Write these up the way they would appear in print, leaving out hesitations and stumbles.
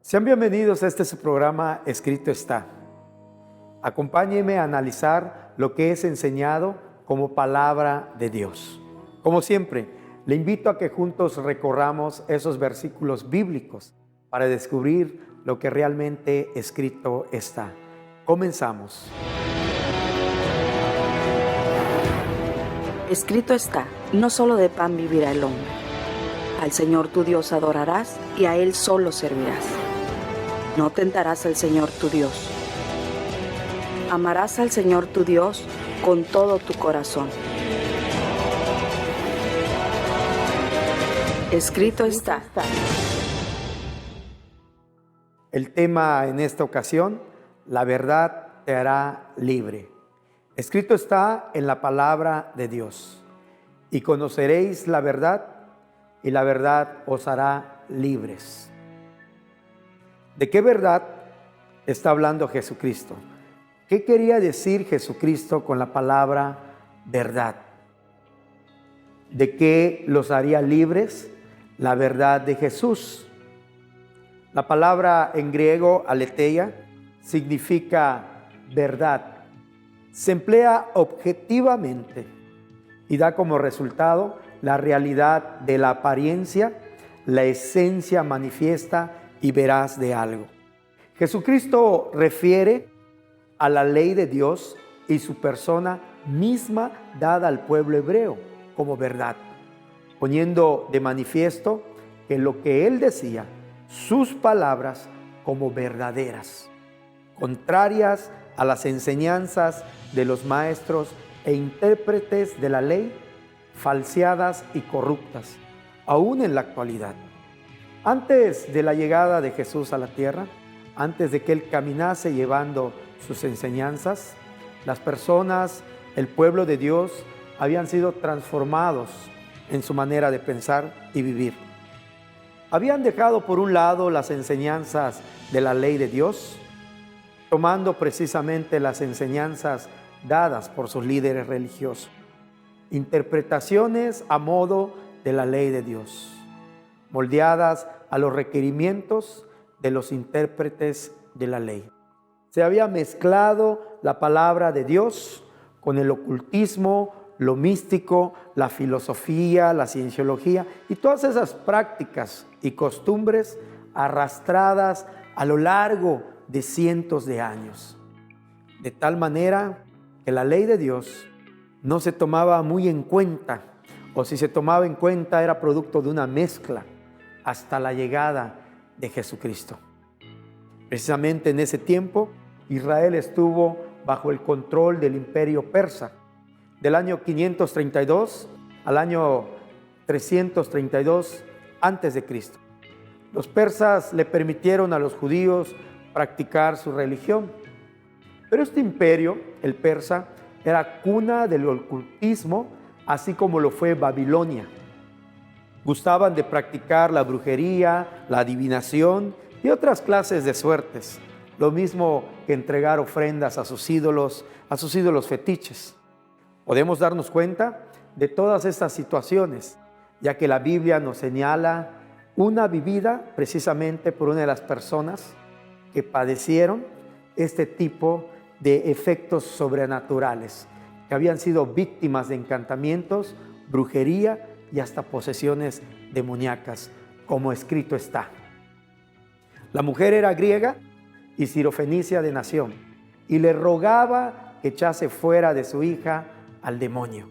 Sean bienvenidos a su programa Escrito está. Acompáñenme a analizar lo que es enseñado como palabra de Dios. Como siempre, le invito a que juntos recorramos esos versículos bíblicos para descubrir lo que realmente escrito está. Comenzamos. Escrito está, no solo de pan vivirá el hombre. Al Señor tu Dios adorarás y a Él solo servirás. No tentarás al Señor tu Dios. Amarás al Señor tu Dios con todo tu corazón. Escrito está. El tema en esta ocasión, la verdad te hará libre. Escrito está en la palabra de Dios. Y conoceréis la verdad, y la verdad os hará libres. ¿De qué verdad está hablando Jesucristo? ¿Qué quería decir Jesucristo con la palabra verdad? ¿De qué los haría libres? La verdad de Jesús. La palabra en griego, aletheia, significa verdad. Se emplea objetivamente y da como resultado la realidad de la apariencia, la esencia manifiesta y veraz de algo. Jesucristo refiere a la ley de Dios y su persona misma dada al pueblo hebreo como verdad, poniendo de manifiesto que lo que él decía, sus palabras como verdaderas, contrarias a las enseñanzas de los maestros e intérpretes de la ley, falseadas y corruptas, aún en la actualidad. Antes de la llegada de Jesús a la tierra, antes de que Él caminase llevando sus enseñanzas, las personas, el pueblo de Dios, habían sido transformados en su manera de pensar y vivir. Habían dejado por un lado las enseñanzas de la ley de Dios, tomando precisamente las enseñanzas dadas por sus líderes religiosos, interpretaciones a modo de la ley de Dios, moldeadas a los requerimientos de los intérpretes de la ley. Se había mezclado la palabra de Dios con el ocultismo, lo místico, la filosofía, la cienciología y todas esas prácticas y costumbres arrastradas a lo largo de cientos de años. De tal manera que la ley de Dios no se tomaba muy en cuenta, o si se tomaba en cuenta era producto de una mezcla hasta la llegada de Jesucristo. Precisamente en ese tiempo, Israel estuvo bajo el control del imperio persa. Del año 532 al año 332 antes de Cristo. Los persas le permitieron a los judíos practicar su religión. Pero este imperio, el persa, era cuna del ocultismo, así como lo fue Babilonia. Gustaban de practicar la brujería, la adivinación y otras clases de suertes, lo mismo que entregar ofrendas a sus ídolos fetiches. Podemos darnos cuenta de todas estas situaciones, ya que la Biblia nos señala una vivida precisamente por una de las personas que padecieron este tipo de efectos sobrenaturales, que habían sido víctimas de encantamientos, brujería y hasta posesiones demoníacas, como escrito está. La mujer era griega y sirofenicia de nación, y le rogaba que echase fuera de su hija al demonio.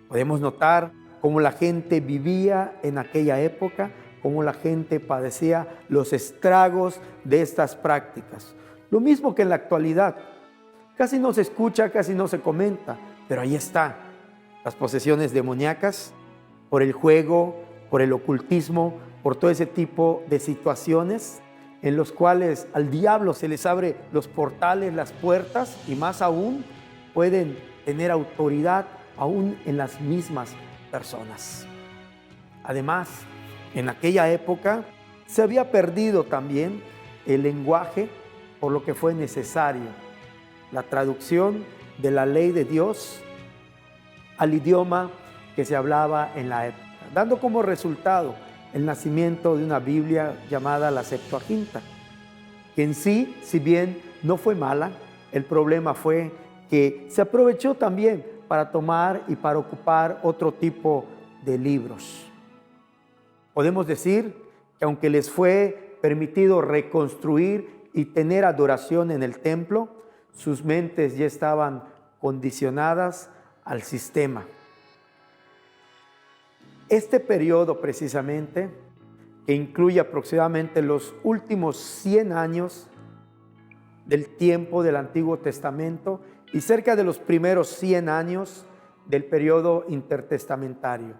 Podemos notar cómo la gente vivía en aquella época, cómo la gente padecía los estragos de estas prácticas. Lo mismo que en la actualidad. Casi no se escucha, casi no se comenta, pero ahí está. Las posesiones demoníacas, por el juego, por el ocultismo, por todo ese tipo de situaciones en los cuales al diablo se les abre los portales, las puertas, y más aún pueden tener autoridad aún en las mismas personas. Además, en aquella época se había perdido también el lenguaje, por lo que fue necesario la traducción de la ley de Dios al idioma que se hablaba en la época, dando como resultado el nacimiento de una Biblia llamada la Septuaginta, que en sí, si bien no fue mala, el problema fue que se aprovechó también para tomar y para ocupar otro tipo de libros. Podemos decir que aunque les fue permitido reconstruir y tener adoración en el templo, sus mentes ya estaban condicionadas al sistema. Este periodo precisamente, que incluye aproximadamente los últimos 100 años del tiempo del Antiguo Testamento y cerca de los primeros 100 años del periodo intertestamentario.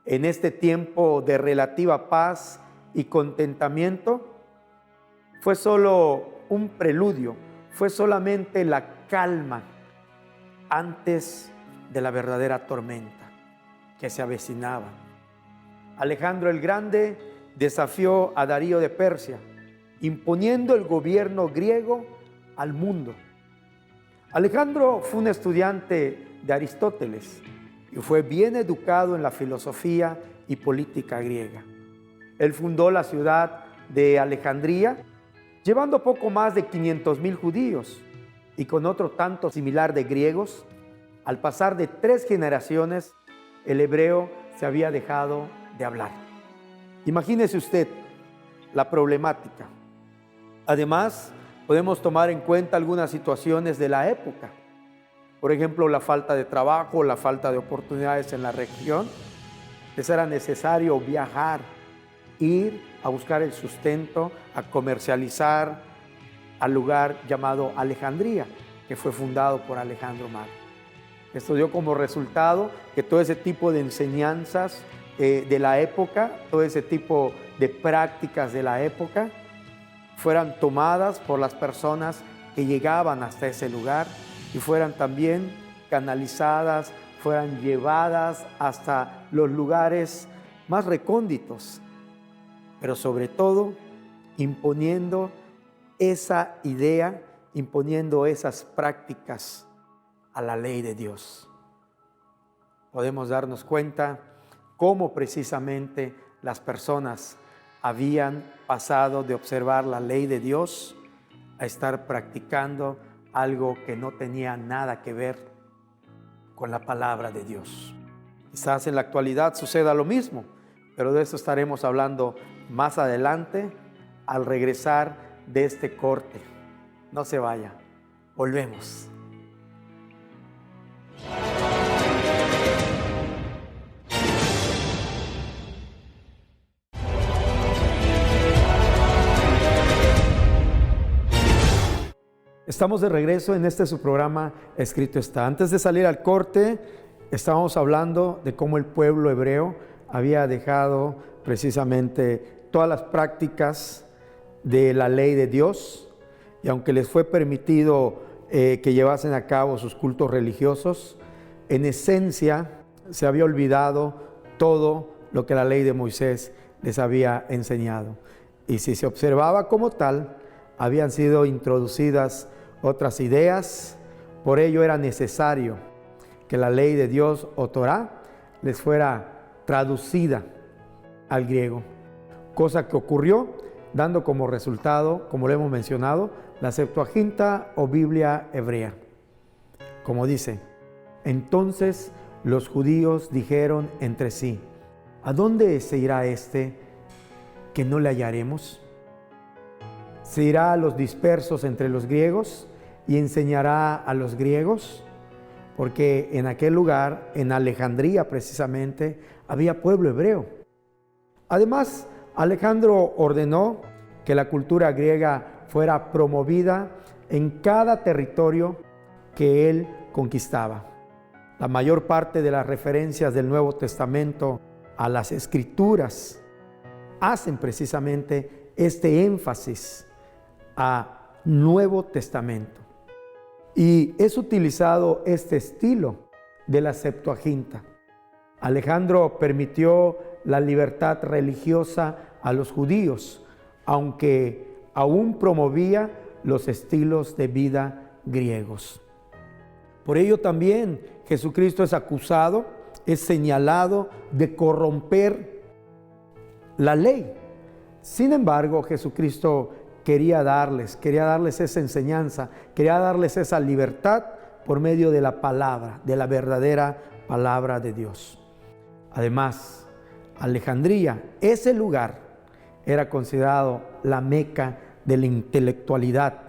En este tiempo de relativa paz y contentamiento, fue solo un preludio, fue solamente la calma antes de la verdadera tormenta que se avecinaba. Alejandro el Grande desafió a Darío de Persia, imponiendo el gobierno griego al mundo. Alejandro fue un estudiante de Aristóteles y fue bien educado en la filosofía y política griega. Él fundó la ciudad de Alejandría, llevando poco más de 500,000 judíos y con otro tanto similar de griegos. Al pasar de 3 generaciones, el hebreo se había dejado de hablar. Imagínese usted la problemática. Además, podemos tomar en cuenta algunas situaciones de la época. Por ejemplo, la falta de trabajo, la falta de oportunidades en la región. Les era necesario viajar, ir a buscar el sustento, a comercializar al lugar llamado Alejandría, que fue fundado por Alejandro Magno. Esto dio como resultado que todo ese tipo de enseñanzas de la época, todo ese tipo de prácticas de la época, fueran tomadas por las personas que llegaban hasta ese lugar y fueran también canalizadas, fueran llevadas hasta los lugares más recónditos, pero sobre todo imponiendo esa idea, imponiendo esas prácticas a la ley de Dios. Podemos darnos cuenta cómo precisamente las personas habían pasado de observar la ley de Dios a estar practicando algo que no tenía nada que ver con la palabra de Dios. Quizás en la actualidad suceda lo mismo, pero de eso estaremos hablando más adelante al regresar de este corte. No se vaya, volvemos. Estamos de regreso en su programa Escrito está. Antes de salir al corte, estábamos hablando de cómo el pueblo hebreo había dejado precisamente todas las prácticas de la ley de Dios, y aunque les fue permitido que llevasen a cabo sus cultos religiosos, en esencia se había olvidado todo lo que la ley de Moisés les había enseñado. Y si se observaba como tal, habían sido introducidas otras ideas. Por ello era necesario que la ley de Dios o Torá les fuera traducida al griego, cosa que ocurrió dando como resultado, como lo hemos mencionado, la Septuaginta o Biblia hebrea. Como dice: entonces los judíos dijeron entre sí: ¿a dónde se irá este que no le hallaremos? ¿Se irá a los dispersos entre los griegos y enseñará a los griegos? Porque en aquel lugar, en Alejandría precisamente, había pueblo hebreo. Además, Alejandro ordenó que la cultura griega fuera promovida en cada territorio que él conquistaba. La mayor parte de las referencias del Nuevo Testamento a las Escrituras hacen precisamente este énfasis a Nuevo Testamento. Y es utilizado este estilo de la Septuaginta. Alejandro permitió la libertad religiosa a los judíos, aunque aún promovía los estilos de vida griegos. Por ello también Jesucristo es acusado, es señalado de corromper la ley. Sin embargo, Jesucristo quería darles esa enseñanza, quería darles esa libertad por medio de la palabra, de la verdadera palabra de Dios. Además, Alejandría, ese lugar, era considerado la meca de la intelectualidad,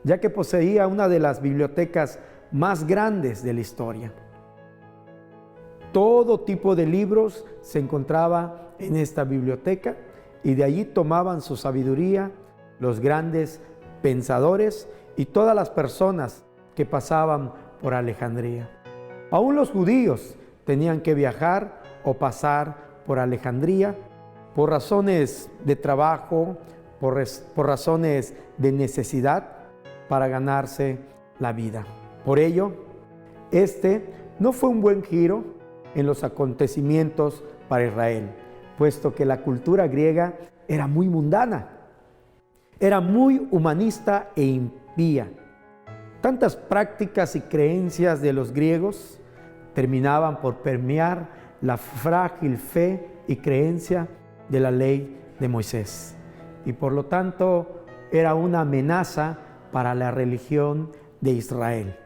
ya que poseía una de las bibliotecas más grandes de la historia. Todo tipo de libros se encontraba en esta biblioteca y de allí tomaban su sabiduría los grandes pensadores y todas las personas que pasaban por Alejandría. Aún los judíos tenían que viajar o pasar por Alejandría por razones de trabajo, por razones de necesidad para ganarse la vida. Por ello, este no fue un buen giro en los acontecimientos para Israel, puesto que la cultura griega era muy mundana, era muy humanista e impía. Tantas prácticas y creencias de los griegos terminaban por permear la frágil fe y creencia de la ley de Moisés, y por lo tanto era una amenaza para la religión de Israel.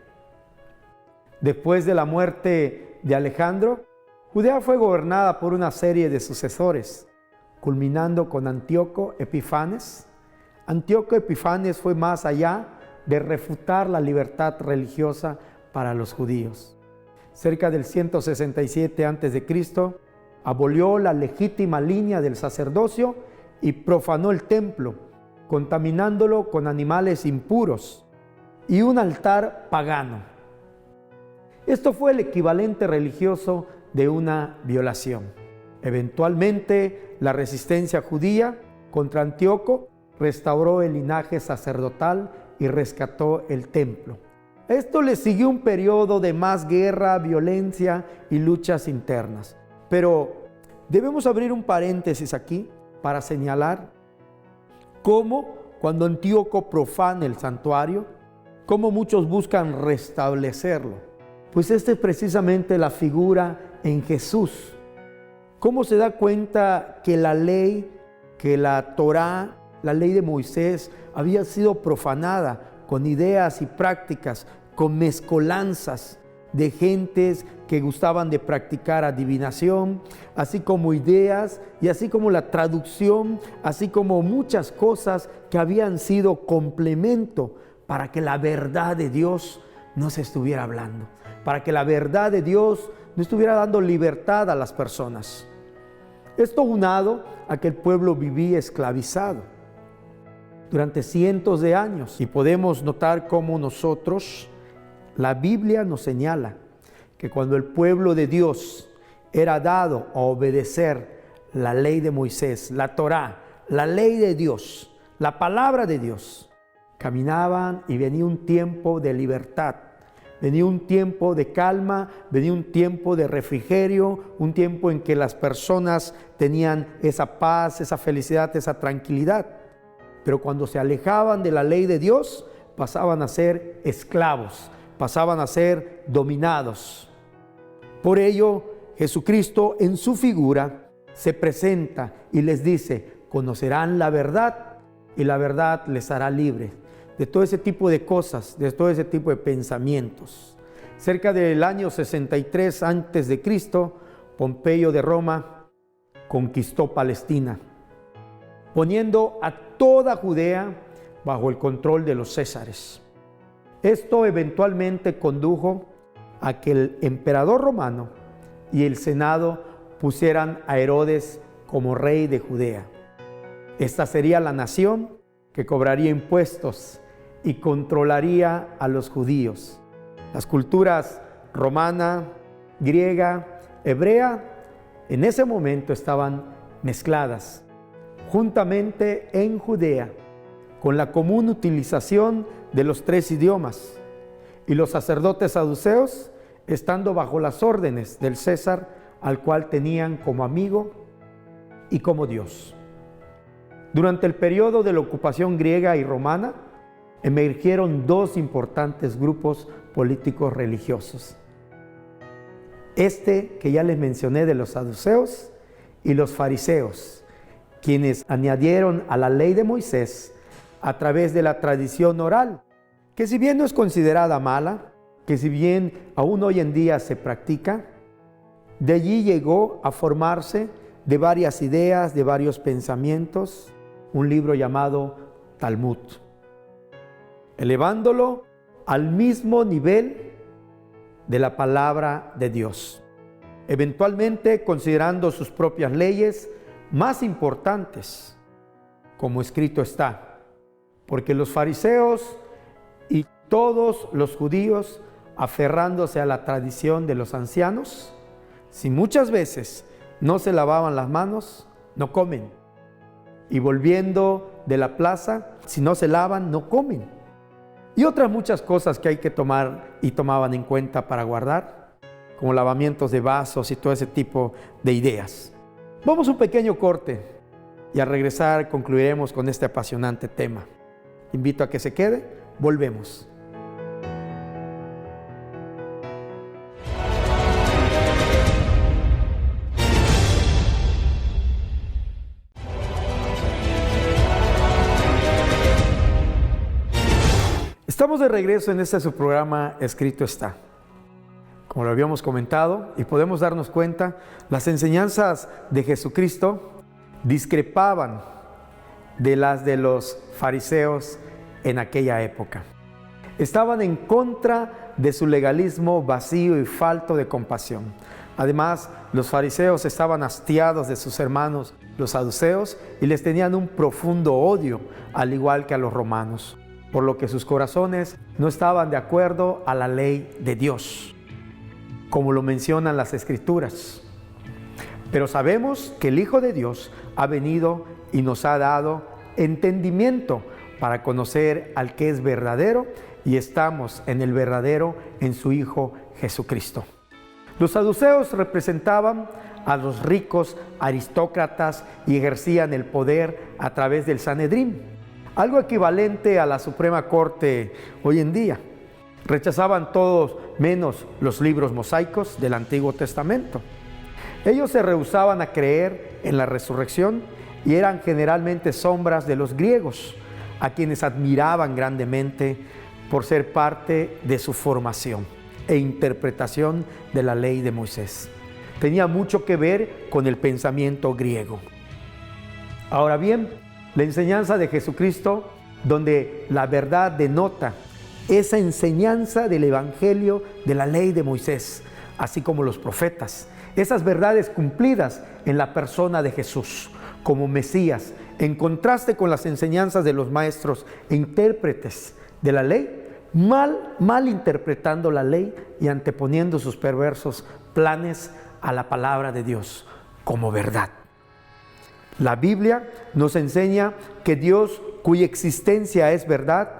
Después de la muerte de Alejandro, Judea fue gobernada por una serie de sucesores, culminando con Antíoco Epifanes. Antíoco Epifanes fue más allá de refutar la libertad religiosa para los judíos. Cerca del 167 a.C., abolió la legítima línea del sacerdocio y profanó el templo, contaminándolo con animales impuros y un altar pagano. Esto fue el equivalente religioso de una violación. Eventualmente, la resistencia judía contra Antíoco restauró el linaje sacerdotal y rescató el templo. Esto le siguió un periodo de más guerra, violencia y luchas internas. Pero debemos abrir un paréntesis aquí para señalar cómo cuando Antíoco profana el santuario, cómo muchos buscan restablecerlo. Pues esta es precisamente la figura en Jesús. ¿Cómo se da cuenta que la ley, que la Torá, la ley de Moisés, había sido profanada con ideas y prácticas, con mezcolanzas de gentes que gustaban de practicar adivinación, así como ideas y así como la traducción, así como muchas cosas que habían sido complemento para que la verdad de Dios no se estuviera hablando, para que la verdad de Dios no estuviera dando libertad a las personas. Esto unado a que el pueblo vivía esclavizado durante cientos de años, y podemos notar cómo nosotros, la Biblia nos señala que cuando el pueblo de Dios era dado a obedecer la ley de Moisés, la Torá, la ley de Dios, la palabra de Dios, caminaban y venía un tiempo de libertad, venía un tiempo de calma, venía un tiempo de refrigerio, un tiempo en que las personas tenían esa paz, esa felicidad, esa tranquilidad. Pero cuando se alejaban de la ley de Dios, pasaban a ser esclavos, pasaban a ser dominados. Por ello, Jesucristo en su figura se presenta y les dice: conocerán la verdad y la verdad les hará libres de todo ese tipo de cosas, de todo ese tipo de pensamientos. Cerca del año 63 a.C., Pompeyo de Roma conquistó Palestina, poniendo a toda Judea bajo el control de los césares. Esto eventualmente condujo a que el emperador romano y el senado pusieran a Herodes como rey de Judea. Esta sería la nación que cobraría impuestos y controlaría a los judíos. Las culturas romana, griega, hebrea, en ese momento estaban mezcladas juntamente en Judea, con la común utilización de los 3 idiomas, y los sacerdotes saduceos estando bajo las órdenes del César, al cual tenían como amigo y como Dios. Durante el periodo de la ocupación griega y romana, emergieron 2 importantes grupos políticos religiosos. Este que ya les mencioné de los saduceos y los fariseos, quienes añadieron a la ley de Moisés a través de la tradición oral, que si bien no es considerada mala, que si bien aún hoy en día se practica, de allí llegó a formarse de varias ideas, de varios pensamientos, un libro llamado Talmud, elevándolo al mismo nivel de la palabra de Dios, eventualmente considerando sus propias leyes más importantes, como escrito está, porque los fariseos y todos los judíos, aferrándose a la tradición de los ancianos, si muchas veces no se lavaban las manos, no comen. Y volviendo de la plaza, si no se lavan, no comen. Y otras muchas cosas que hay que tomar y tomaban en cuenta para guardar, como lavamientos de vasos y todo ese tipo de ideas. Vamos a un pequeño corte y al regresar concluiremos con este apasionante tema. Invito a que se quede, volvemos. Estamos de regreso en este su programa Escrito está. Como lo habíamos comentado y podemos darnos cuenta, las enseñanzas de Jesucristo discrepaban de las de los fariseos en aquella época. Estaban en contra de su legalismo vacío y falto de compasión. Además, los fariseos estaban hastiados de sus hermanos, los saduceos, y les tenían un profundo odio, al igual que a los romanos, por lo que sus corazones no estaban de acuerdo a la ley de Dios, como lo mencionan las Escrituras. Pero sabemos que el Hijo de Dios ha venido y nos ha dado entendimiento para conocer al que es verdadero, y estamos en el verdadero, en su Hijo Jesucristo. Los saduceos representaban a los ricos aristócratas y ejercían el poder a través del Sanedrín, algo equivalente a la Suprema Corte hoy en día. Rechazaban todos menos los libros mosaicos del Antiguo Testamento. Ellos se rehusaban a creer en la resurrección y eran generalmente sombras de los griegos, a quienes admiraban grandemente por ser parte de su formación e interpretación de la ley de Moisés. Tenía mucho que ver con el pensamiento griego. Ahora bien, la enseñanza de Jesucristo, donde la verdad denota esa enseñanza del Evangelio de la ley de Moisés, así como los profetas, esas verdades cumplidas en la persona de Jesús como Mesías, en contraste con las enseñanzas de los maestros e intérpretes de la ley, mal interpretando la ley y anteponiendo sus perversos planes a la palabra de Dios como verdad. La Biblia nos enseña que Dios, cuya existencia es verdad,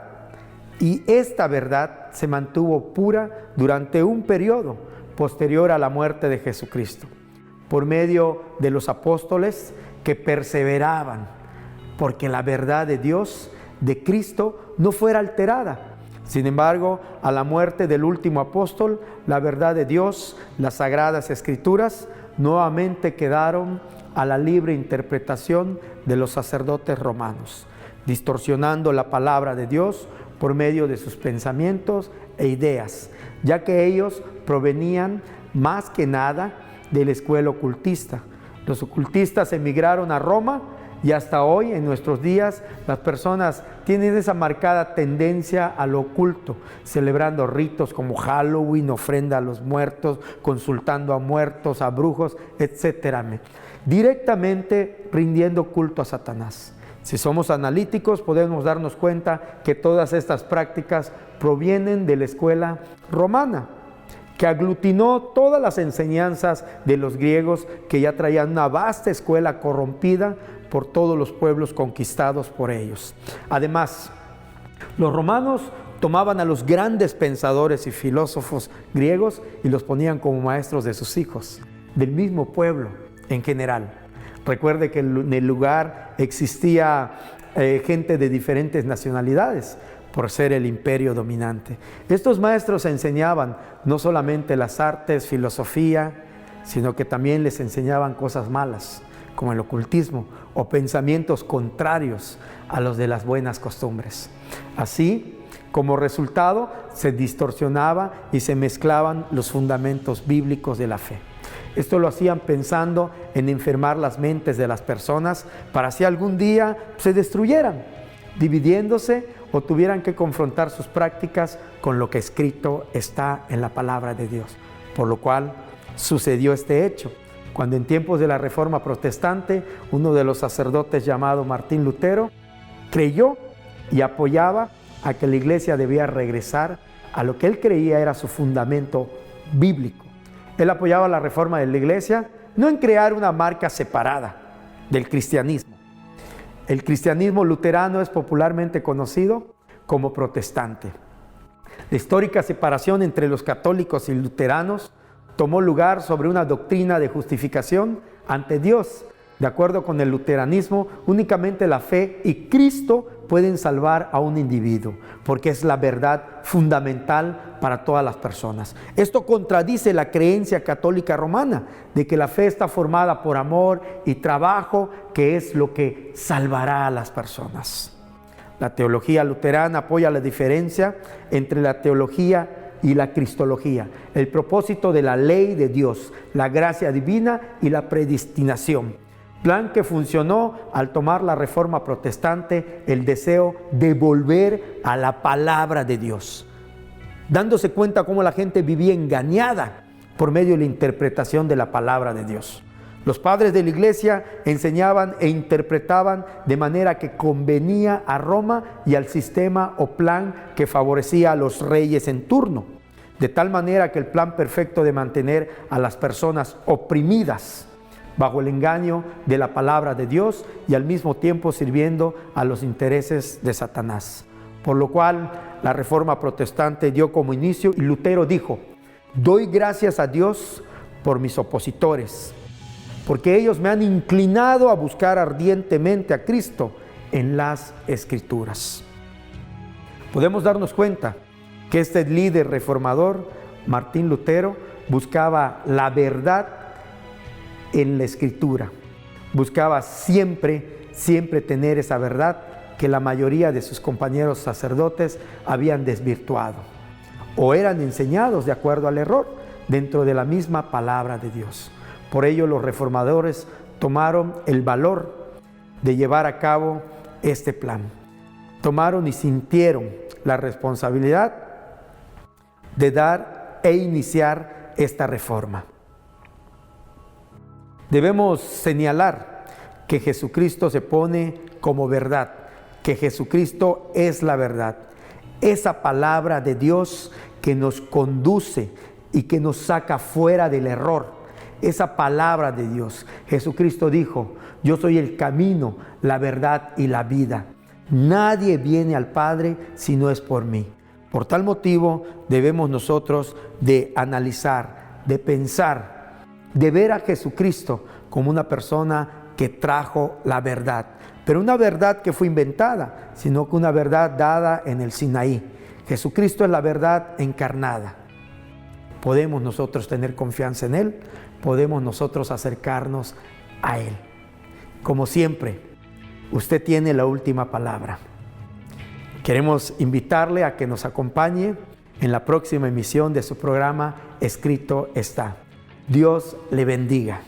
y esta verdad se mantuvo pura durante un periodo posterior a la muerte de Jesucristo, por medio de los apóstoles que perseveraban, porque la verdad de Dios, de Cristo, no fuera alterada. Sin embargo, a la muerte del último apóstol, la verdad de Dios, las Sagradas Escrituras, nuevamente quedaron a la libre interpretación de los sacerdotes romanos, distorsionando la palabra de Dios por medio de sus pensamientos e ideas, ya que ellos provenían más que nada de la escuela ocultista. Los ocultistas emigraron a Roma y hasta hoy, en nuestros días, las personas tienen esa marcada tendencia a lo oculto, celebrando ritos como Halloween, ofrenda a los muertos, consultando a muertos, a brujos, etc. Directamente rindiendo culto a Satanás. Si somos analíticos, podemos darnos cuenta que todas estas prácticas provienen de la escuela romana, que aglutinó todas las enseñanzas de los griegos, que ya traían una vasta escuela corrompida por todos los pueblos conquistados por ellos. Además, los romanos tomaban a los grandes pensadores y filósofos griegos y los ponían como maestros de sus hijos, del mismo pueblo en general. Recuerde que en el lugar existía gente de diferentes nacionalidades, por ser el imperio dominante. Estos maestros enseñaban no solamente las artes, filosofía, sino que también les enseñaban cosas malas, como el ocultismo o pensamientos contrarios a los de las buenas costumbres. Así, como resultado, se distorsionaba y se mezclaban los fundamentos bíblicos de la fe. Esto lo hacían pensando en enfermar las mentes de las personas para si algún día se destruyeran, dividiéndose o tuvieran que confrontar sus prácticas con lo que escrito está en la palabra de Dios. Por lo cual sucedió este hecho, cuando en tiempos de la Reforma Protestante, uno de los sacerdotes llamado Martín Lutero creyó y apoyaba a que la iglesia debía regresar a lo que él creía era su fundamento bíblico. Él apoyaba la reforma de la iglesia, no en crear una marca separada del cristianismo. El cristianismo luterano es popularmente conocido como protestante. La histórica separación entre los católicos y luteranos tomó lugar sobre una doctrina de justificación ante Dios. De acuerdo con el luteranismo, únicamente la fe y Cristo pueden salvar a un individuo, porque es la verdad fundamental para todas las personas. Esto contradice la creencia católica romana de que la fe está formada por amor y trabajo, que es lo que salvará a las personas. La teología luterana apoya la diferencia entre la teología y la cristología, el propósito de la ley de Dios, la gracia divina y la predestinación. Plan que funcionó al tomar la Reforma Protestante el deseo de volver a la palabra de Dios, dándose cuenta cómo la gente vivía engañada por medio de la interpretación de la palabra de Dios. Los padres de la iglesia enseñaban e interpretaban de manera que convenía a Roma y al sistema o plan que favorecía a los reyes en turno, de tal manera que el plan perfecto de mantener a las personas oprimidas bajo el engaño de la palabra de Dios y al mismo tiempo sirviendo a los intereses de Satanás. Por lo cual la Reforma Protestante dio como inicio y Lutero dijo: doy gracias a Dios por mis opositores, porque ellos me han inclinado a buscar ardientemente a Cristo en las Escrituras. Podemos darnos cuenta que este líder reformador, Martín Lutero, buscaba la verdad en la Escritura. Buscaba siempre tener esa verdad que la mayoría de sus compañeros sacerdotes habían desvirtuado o eran enseñados de acuerdo al error dentro de la misma palabra de Dios. Por ello los reformadores tomaron el valor de llevar a cabo este plan. Tomaron y sintieron la responsabilidad de dar e iniciar esta reforma. Debemos señalar que Jesucristo se pone como verdad, que Jesucristo es la verdad, esa palabra de Dios que nos conduce y que nos saca fuera del error. Esa palabra de Dios. Jesucristo dijo: yo soy el camino, la verdad y la vida. Nadie viene al Padre si no es por mí. Por tal motivo debemos nosotros de analizar, de pensar, de ver a Jesucristo como una persona que trajo la verdad. Pero una verdad que fue inventada, sino que una verdad dada en el Sinaí. Jesucristo es la verdad encarnada. Podemos nosotros tener confianza en Él, podemos nosotros acercarnos a Él. Como siempre, usted tiene la última palabra. Queremos invitarle a que nos acompañe en la próxima emisión de su programa Escrito está. Dios le bendiga.